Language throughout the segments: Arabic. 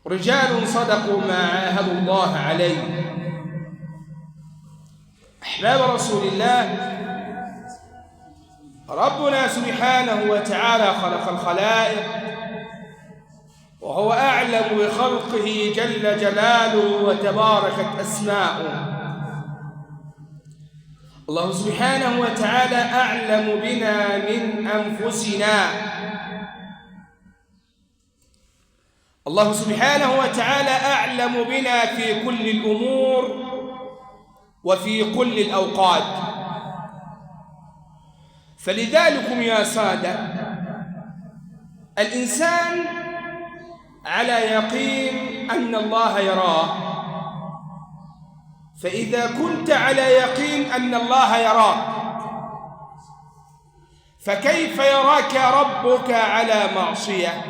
رجال صدقوا ما عاهدوا الله عليه. أحباب رسول الله، ربنا سبحانه وتعالى خلق الخلائق وهو أعلم بخلقه جل جلاله وتباركت أسماؤه. الله سبحانه وتعالى أعلم بنا من أنفسنا. الله سبحانه وتعالى أعلم بنا في كل الأمور وفي كل الأوقات. فلذلك يا سادة، الإنسان على يقين أن الله يراه. فإذا كنت على يقين أن الله يراك، فكيف يراك ربك على معصية؟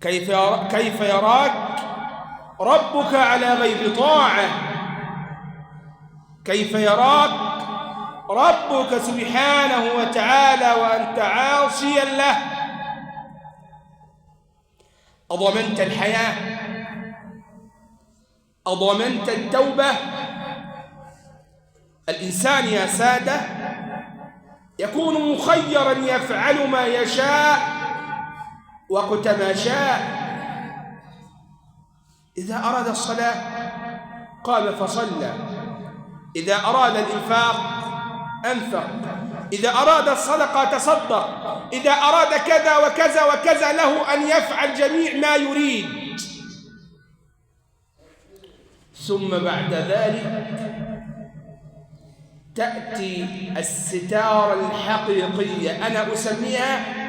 كيف يراك ربك على غير طاعة؟ كيف يراك ربك سبحانه وتعالى وأنت عاصيا له؟ أضمنت الحياة؟ أضمنت التوبة؟ الإنسان يا سادة يكون مخيرا يفعل ما يشاء وقت ما شاء. إذا أراد الصلاة قام فصلى، إذا أراد الإنفاق أنفق، إذا أراد الصدقة تصدق، إذا أراد كذا وكذا وكذا له أن يفعل جميع ما يريد. ثم بعد ذلك تأتي الستارة الحقيقية، أنا أسميها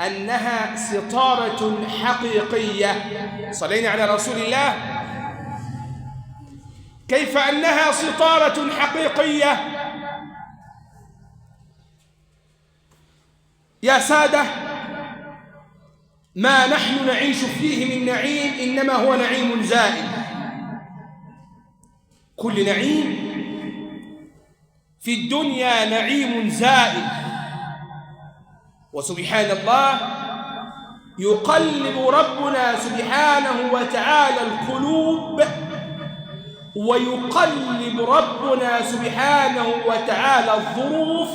أنها ستارة حقيقية. صلينا على رسول الله. كيف أنها ستارة حقيقية؟ يا سادة، ما نحن نعيش فيه من نعيم إنما هو نعيم زائل. كل نعيم في الدنيا نعيم زائل. وسبحان الله يقلب ربنا سبحانه وتعالى القلوب، ويقلب ربنا سبحانه وتعالى الظروف،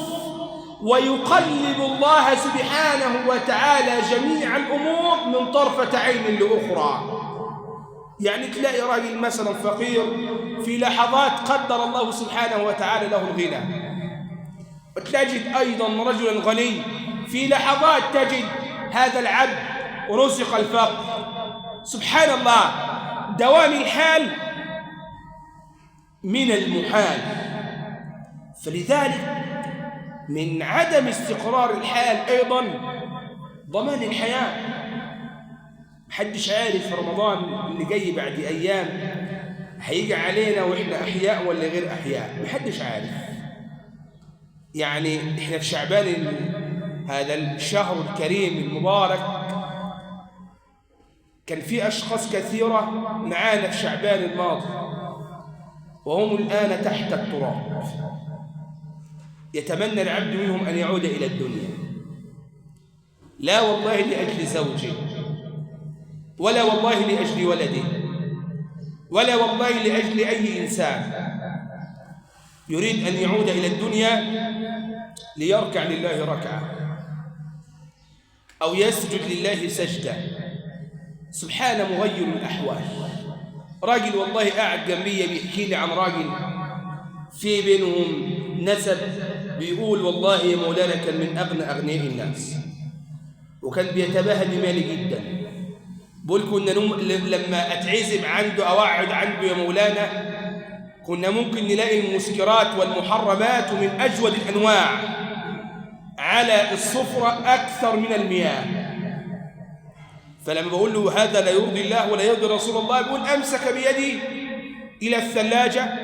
ويقلب الله سبحانه وتعالى جميع الأمور من طرفة عين لأخرى. يعني تلاقي راجل مثلا فقير في لحظات قدر الله سبحانه وتعالى له الغنى، وتجد أيضا رجلا غني في لحظات تجد هذا العبد رزق الفقر. سبحان الله، دوام الحال من المحال. فلذلك من عدم استقرار الحال أيضا ضمان الحياة. محدش عارف رمضان اللي جاي بعد أيام هيجي علينا وإحنا أحياء ولا غير أحياء، محدش عارف. يعني إحنا في شعبان، هذا الشهر الكريم المبارك، كان في أشخاص كثيرة معانا في شعبان الماضي وهم الآن تحت التراب. يتمنى العبد منهم أن يعود إلى الدنيا، لا والله لأجل زوجه، ولا والله لأجل ولده، ولا والله لأجل أي إنسان، يريد أن يعود إلى الدنيا ليركع لله ركعة أو يسجد لله سجدة. سبحان مغير الأحوال. راجل والله قاعد جنبي بيحكي لي عن راجل في بينهم نسب، بيقول والله يا مولانا كان من أغنى أغنياء الناس، وكان بيتباهى بمالي جدا. بقول كنا لما أتعزم عنده أو أقعد عنده يا مولانا كنا ممكن نلاقي المسكرات والمحرمات ومن أجود الأنواع على السفرة أكثر من المياه. فلما بقول له هذا لا يرضي الله ولا يرضي رسول الله، بيقول أمسك بيدي إلى الثلاجة،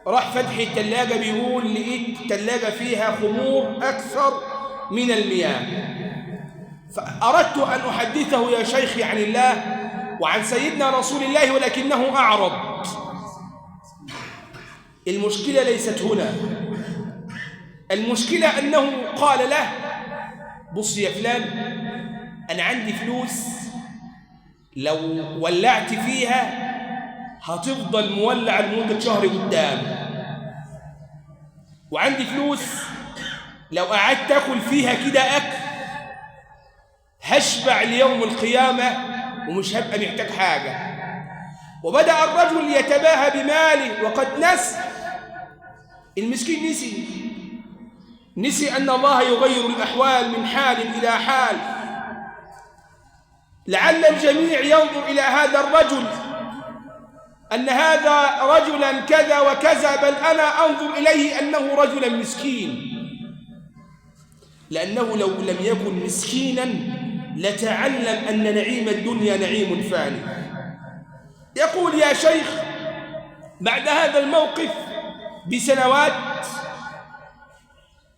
راح فتح الثلاجة، بيقول لقيت الثلاجة فيها خمور أكثر من المياه. فأردت أن أحدثه يا شيخي عن الله وعن سيدنا رسول الله، ولكنه أعرض. المشكلة ليست هنا، المشكلة أنه قال له بص يا فلان، أنا عندي فلوس لو ولعت فيها هتفضل مولع لمدة شهر قدام. وعندي فلوس لو قعدت أكل فيها كده أكل هشبع ليوم القيامة ومش هبقى محتاج حاجة. وبدأ الرجل يتباهى بماله وقد نسي. المسكين نسي أن الله يغير الأحوال من حال إلى حال. لعل الجميع ينظر إلى هذا الرجل أن هذا رجلا كذا وكذا، بل أنا أنظر إليه أنه رجلا مسكين، لأنه لو لم يكن مسكينا لتعلم أن نعيم الدنيا نعيم فاني. يقول: يا شيخ، بعد هذا الموقف بسنوات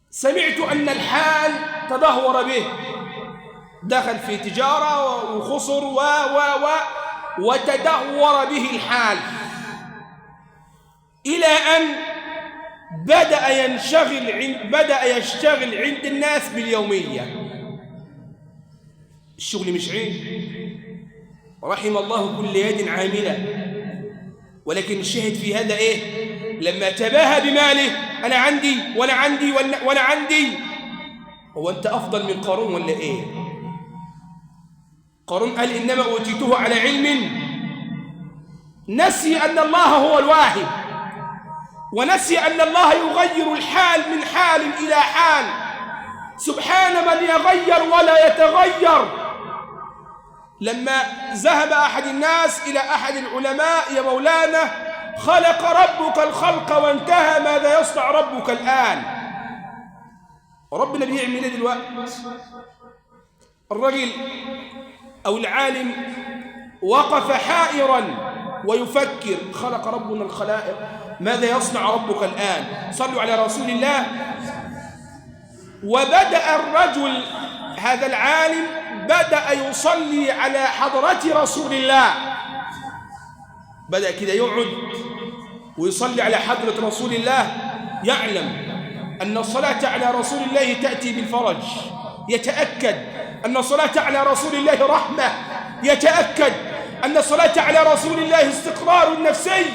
سمعت أن الحال تدهور به، دخل في تجارة وخسر وتدهور به الحال، إلى أن بدأ يشتغل عند الناس باليومية. الشغل مش عين، رحم الله كل يد عاملة. ولكن الشاهد في هذا إيه؟ لما تباهى بماله، أنا عندي وأنا عندي وأنا عندي. هو أنت أفضل من قارون ولا إيه؟ قارون قال: إنما أوتيته على علم. نسي أن الله هو الواهب، ونسي أن الله يغير الحال من حال إلى حال. سبحان من يغير ولا يتغير. لما ذهب أحد الناس إلى أحد العلماء: يا مولانا، خلق ربك الخلق وانتهى، ماذا يصنع ربك الآن؟ ربنا بيعمل ايه دلوقتي؟ الرجل أو العالم وقف حائرا ويفكر: خلق ربنا الخلائق، ماذا يصنع ربك الآن؟ صلوا على رسول الله. وبدأ الرجل هذا العالم بدأ يصلي على حضرة رسول الله، بدأ كده يقعد ويصلي على حضرة رسول الله. يعلم أن الصلاة على رسول الله تأتي بالفرج، يتأكد أن الصلاة على رسول الله رحمة، يتأكد أن الصلاة على رسول الله استقرار نفسي.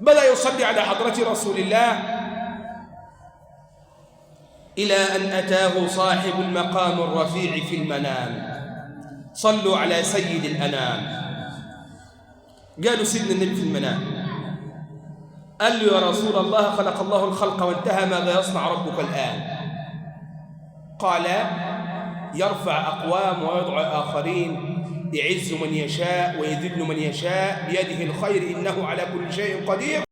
بدأ يصلي على حضرة رسول الله إلى أن أتاه صاحب المقام الرفيع في المنام: صلوا على سيد الأنام. قالوا: سيدنا النبي في المنام. قال له: يا رسول الله، خلق الله الخلق وانتهى، ماذا يصنع ربك الآن؟ قال: يرفع أقوام ويضع آخرين، يعز من يشاء ويذل من يشاء، بيده الخير، إنه على كل شيء قدير.